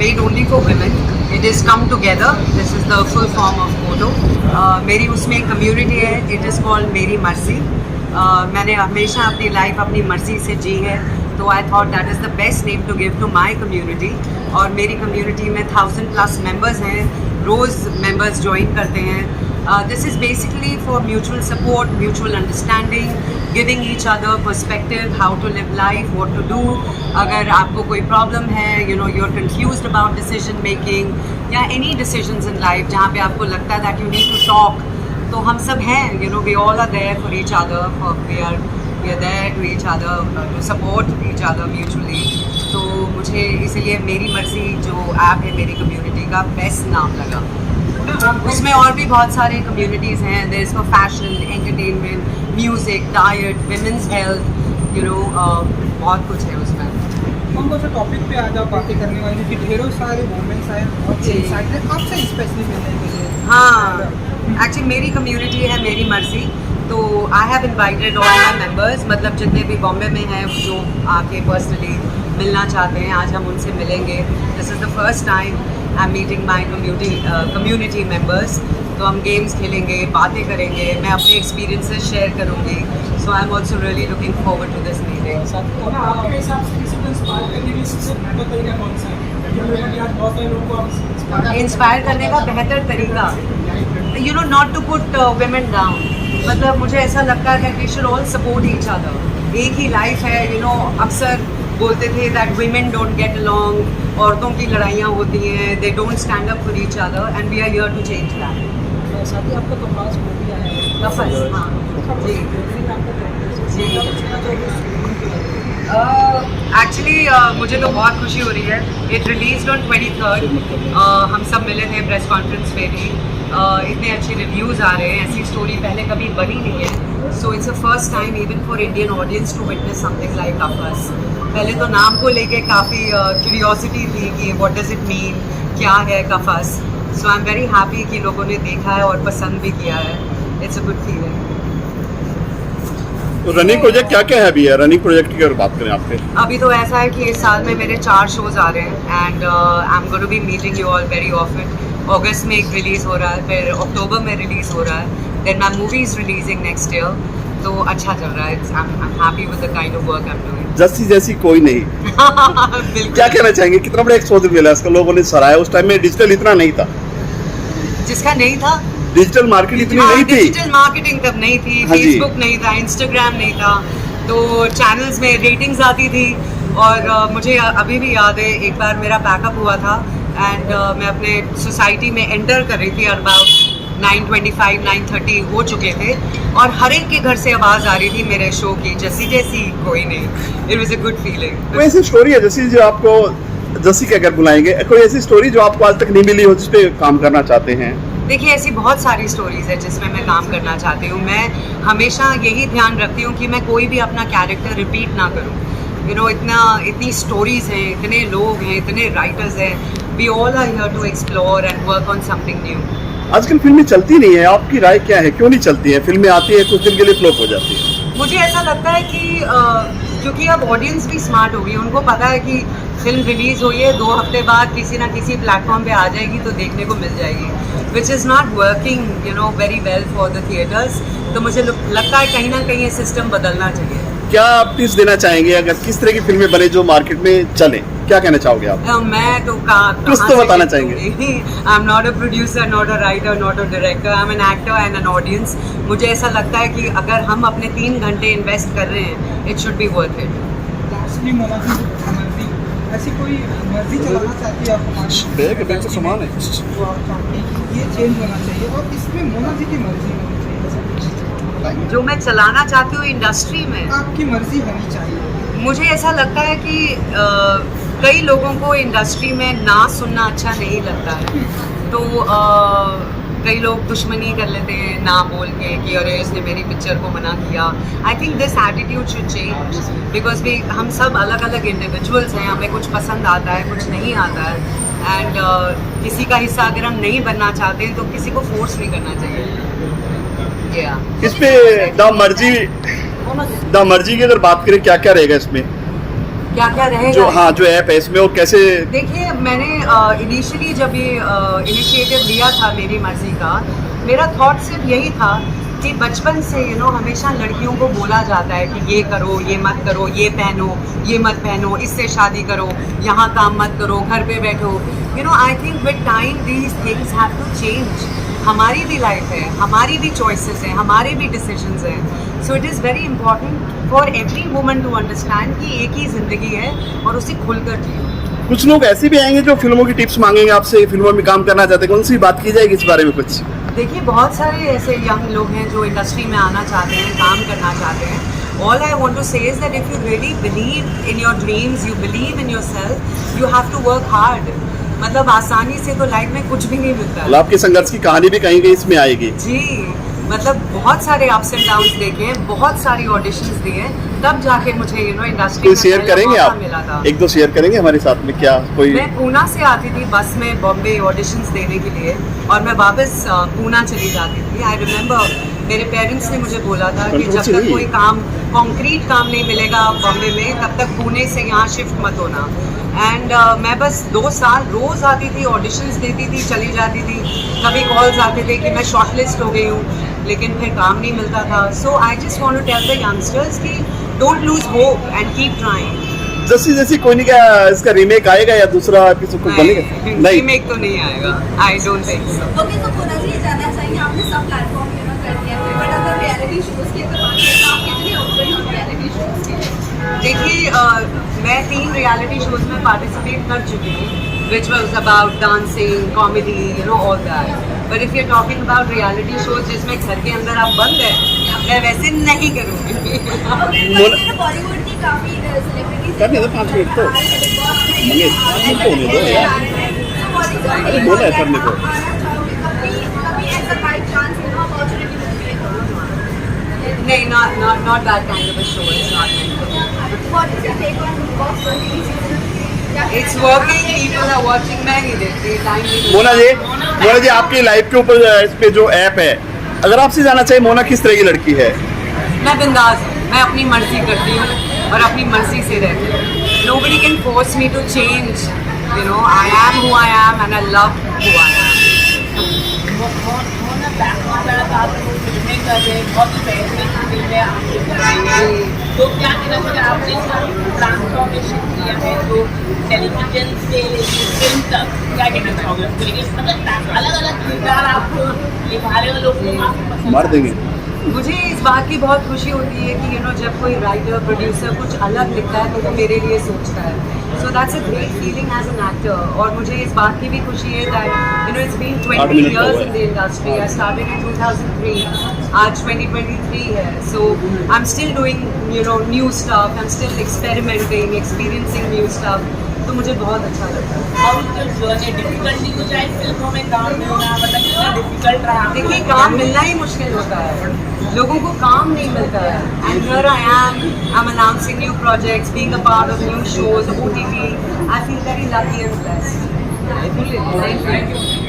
made only for women. It is come together. This is the full form of motto. मेरी उसमें एक community है. It is called मेरी मर्जी. मैंने हमेशा अपनी लाइफ अपनी मर्जी से जी है, तो I thought that is the best name to give to my community. और मेरी कम्युनिटी में 1000+ मेंबर्स हैं, रोज़ मेंबर्स ज्वाइन करते हैं. This is basically for mutual support, mutual understanding, giving each other perspective, how to live life, what to do. अगर आपको कोई problem है, you know, you are confused about decision making या any decisions in life जहाँ पे आपको लगता है that you need to talk, तो हम सब हैं. You know, we all are there for each other, we are there to each other, to support each other mutually. तो मुझे इसलिए मेरी मर्जी जो ऐप है मेरी कम्युनिटी का बेस्ट नाम लगा. उसमें और भी बहुत सारे कम्युनिटीज़ हैं. There is for fashion, entertainment, music, diet, women's health, you know, बहुत कुछ है उसमें. कौन कौन से टॉपिक पे आज आप बातें करने वाली हैं? कि ढेरों सारे वुमेन्स आए बहुत एक्साइटेड हैं आपसे स्पेशली मिलने के लिए. हाँ, एक्चुअली मेरी कम्युनिटी है मेरी मर्जी, तो I have invited all my members, मतलब जितने भी बॉम्बे में हैं जो आके पर्सनली मिलना चाहते हैं, आज हम उनसे मिलेंगे. This is the first time I am meeting my community members. तो हम गेम्स खेलेंगे, बातें करेंगे, मैं अपने एक्सपीरियंसेस शेयर करूँगी. So I am also really looking forward to this meeting. आपके हिसाब से किसी को इंस्पायर करने के लिए सबसे बेहतर तरीका कौन सा है? आज बहुत सारे लोगों को इंस्पायर करने का बेहतर तरीका, you know, not to put women down. मतलब मुझे ऐसा लगता है that we should all support each other. एक ही लाइफ है, यू नो. अक्सर बोलते थे that women don't get along, औरतों की लड़ाइयाँ होती हैं, they don't stand up for each other, and we are here to change that. साथ ही आपका कपास हो गया है. कपास, हाँ जी जी. एक्चुअली मुझे तो बहुत खुशी हो रही है. It release on 23rd. हम सब मिले थे प्रेस कॉन्फ्रेंस पे भी. इतने अच्छे रिव्यूज़ आ रहे हैं. ऐसी स्टोरी पहले कभी बनी नहीं है. So it's a first time even for Indian audience to witness something like Kapas. पहले तो नाम को लेके काफ़ी क्यूरियोसिटी थी कि व्हाट डज इट मीन, क्या है कपास. सो आई एम वेरी हैप्पी कि लोगों ने देखा है और पसंद भी किया है. It's a good feeling. Running project क्या क्या है अभी? है रनिंग प्रोजेक्ट की अगर बात करें आपके, अभी तो ऐसा है कि इस साल में मेरे 4 शोज़ आ रहे हैं, and I am going to be meeting you all very often. अगस्त में एक रिलीज़ हो रहा है, फिर अक्टूबर में रिलीज़ हो रहा है, then my movie is releasing next year. तो अच्छा चल रहा है. I am happy with the kind of work I am doing. Jassi जैसी कोई नहीं. बिल्कुल. क्या कहना चाहेंगे? कितना बड़ा एक्सपोजर मिला इसका, लोगों ने सराहा. उस टाइम में डिजिटल इतना नहीं था. जिसका नहीं था, डिजिटल मार्केट इतनी नहीं थी. डिजिटल मार्केटिंग तब नहीं थी. हाँ जी. फेसबुक नहीं था, इंस्टाग्राम नहीं था, तो चैनल्स में रेटिंग्स आती थी. और मुझे अभी भी याद है एक बार मेरा पैकअप हुआ था, एंड मैं अपने सोसाइटी में एंटर कर रही थी. अबाउट 9:25 9:30 हो चुके थे, और हर एक के घर से आवाज़ आ रही थी मेरे शो की, जैसी जैसी कोई नहीं. It was a good feeling. कोई ऐसी स्टोरी है जैसी जो आपको, जस्सी के अगर बुलाएंगे, कोई ऐसी स्टोरी जो आपको आज तक नहीं मिली हो जिस पे काम करना चाहते हैं? देखिए, ऐसी बहुत सारी स्टोरीज़ है जिसमें मैं काम करना चाहती हूँ. मैं हमेशा यही ध्यान रखती हूँ कि मैं कोई भी अपना कैरेक्टर रिपीट ना करूँ. यू नो, इतनी स्टोरीज़ हैं, इतने लोग हैं, इतने राइटर्स हैं. We all are here to explore and work on something new. आजकल फिल्में चलती नहीं है, आपकी राय क्या है? क्यों नहीं चलती है? फिल्में आती है, कुछ दिन के लिए फ्लॉप हो जाती है. मुझे ऐसा लगता है कि क्योंकि अब ऑडियंस भी स्मार्ट हो गई, उनको पता है कि फिल्म रिलीज़ हुई है, 2 हफ्ते बाद किसी ना किसी प्लेटफॉर्म पे आ जाएगी तो देखने को मिल जाएगी, which is not working, you know, very well for the theatres. तो मुझे लगता है कहीं ना कहीं ये सिस्टम बदलना चाहिए. क्या आप टिप्स देना चाहेंगे अगर किस तरह की फिल्में बने जो मार्केट में चले? क्या कहना चाहोगे आप? मैं तो कुछ तो बताना चाहेंगे. I am not a producer, not a writer, not a director. I am an actor and an audience. मुझे ऐसा लगता है कि अगर हम अपने 3 घंटे इन्वेस्ट कर रहे हैं, it should be worth it. Lastly मर्जी, ऐसी कोई मर्जी चलाना चाहती है आपको? बैग तो सामान है जो आप चाहती हैं कि ये चेंज होना चाहिए और इसमें मोना जी की मर्जी होनी चाहिए. जो मैं चलाना चाहती हूँ इंडस्ट्री में, आपकी मर्जी होनी चाहिए. मुझे ऐसा लगता है कि कई लोगों को इंडस्ट्री में ना सुनना अच्छा नहीं लगता है. तो कई लोग दुश्मनी कर लेते हैं ना बोल के कि अरे इसने मेरी पिक्चर को मना किया. I think this attitude should change, because we हम सब अलग अलग इंडिविजुअल्स हैं. हमें कुछ पसंद आता है, कुछ नहीं आता है, एंड किसी का हिस्सा अगर हम नहीं बनना चाहते हैं तो किसी को फोर्स नहीं करना चाहिए. इस पे द मर्जी की अगर बात करें, क्या क्या रहेगा इसमें? क्या क्या रहेगा। जो हाँ जो ऐप है इसमें, और कैसे? देखिए, मैंने इनिशियली जब ये इनिशिएटिव लिया था मेरी मर्जी का, मेरा थॉट सिर्फ यही था कि बचपन से हमेशा लड़कियों को बोला जाता है कि ये करो, ये मत करो, ये पहनो, ये मत पहनो, इससे शादी करो, यहाँ काम मत करो, घर पे बैठो। I think with time these things have to change. हमारी भी लाइफ है, हमारी भी चॉइसेस हैं, हमारे भी डिसीजंस हैं। So it is very important for every woman to understand कि एक ही ज़िंदगी है और उसे खुलकर जियो। कुछ लोग ऐसे भी आएंगे जो फिल्मों की टिप्स मांगेंगे आपसे, फिल्मों में काम करना चाहते हैं, उनसे बात की जाएगी इस बारे में कुछ? देखिए, बहुत सारे ऐसे यंग लोग हैं जो इंडस्ट्री में आना चाहते हैं, काम करना चाहते हैं। All I want to say is that if you really believe in your dreams, you believe in yourself, you have to work hard. मतलब आसानी से तो लाइफ में कुछ भी नहीं मिलता है। आपके संघर्ष की कहानी भी कहीं कहीं इसमें आएगी। जी, मतलब बहुत सारे अप्स एंड डाउन्स देखे, बहुत सारी ऑडिशंस दिए, तब जाके मुझे इंडस्ट्री में शेयर करेंगे आप? मिला था। एक दो शेयर करेंगे हमारे साथ में? क्या कोई? मैं पूना से आती थी बस में बॉम्बे ऑडिशंस देने के लिए, और मैं वापस पूना चली जाती थी। आई रिमेम्बर मेरे पेरेंट्स ने मुझे बोला था कि जब तक कोई काम, कॉन्क्रीट काम नहीं मिलेगा बॉम्बे में, तब तक पुणे से यहाँ शिफ्ट मत होना। एंड मैं बस 2 साल रोज़ आती थी, ऑडिशंस देती थी, चली जाती थी। कभी कॉल्स आते थे कि मैं शॉर्टलिस्ट हो गई हूँ, लेकिन फिर काम नहीं मिलता था। So I just want to tell the youngsters कि don't lose hope and keep trying. जैसी कोई नहीं, क्या इसका रीमेक आएगा या दूसरा एपिसोड कुछ बनेगा? नहीं, रीमेक तो नहीं आएगा, I don't think so. Okay, तो पूरा जी जानना चाहिए, आपने सब प्लेटफॉर्म पे ना कर दिया, बट अगर रियलिटी शोज की अगर बात करें तो आप कितने ओपन हो रियलिटी शोज के लिए? देखिए, मैं 3 रियलिटी शोज में पार्टिसिपेट कर चुकी हूँ, which was about dancing, comedy, all that. But if you're talking about reality shows जिसमें घर के अंदर आप बंद हैं, मैं वैसे नहीं करूँगी। ओके, बॉलीवुड की काफी सेलिब्रिटीज करने दो 5 मिनट तो। ये तो होने दो यार। अरे बोला है करने को। कभी ऐसा बाय चांस अपॉर्चुनिटी मिलती है? नहीं, not that kind of a show. It's not meant for me. What is your take on Big Boss 20 season? It's working. People are watching. मैं नहीं देखती, टाइम नहीं मिलता। मोना जी आपकी लाइफ के ऊपर इस पे जो ऐप है, अगर आपसे जानना चाहिए मोना किस तरह की लड़की है? मैं बिंदास हूँ, मैं अपनी मर्जी करती हूँ और अपनी मर्जी से रहती हूँ। Nobody can force me to change. I am who I am and I love who I am. तो क्या कहना चाहिए आपने ट्रांसफॉर्मेशन किया है तो टेलीविजन से फिल्म तक, क्या कहना चाहोगे? मतलब अलग अलग किरदार आप निभा रहे हो, लोग को काफी पसंद मार देंगे। मुझे इस बात की बहुत खुशी होती है कि जब कोई राइटर प्रोड्यूसर कुछ अलग लिखता है तो वो मेरे लिए सोचता है। So that's a great feeling as an actor. और मुझे इस बात की भी खुशी है that it's been 20 years in the industry. I started in 2003. आज 2023 है। So I'm still doing new stuff. I'm still experimenting, experiencing new stuff. तो मुझे बहुत अच्छा लगता है। और जो डिफिकल्टी हो जाए फिल्मों में काम मिलना, मतलब कितना डिफिकल्ट रहा? देखिए, काम मिलना ही मुश्किल होता है, लोगों को काम नहीं मिलता है। And here I am announcing new projects, being a part of new shows, OTT. I feel very lucky and blessed. Thank you.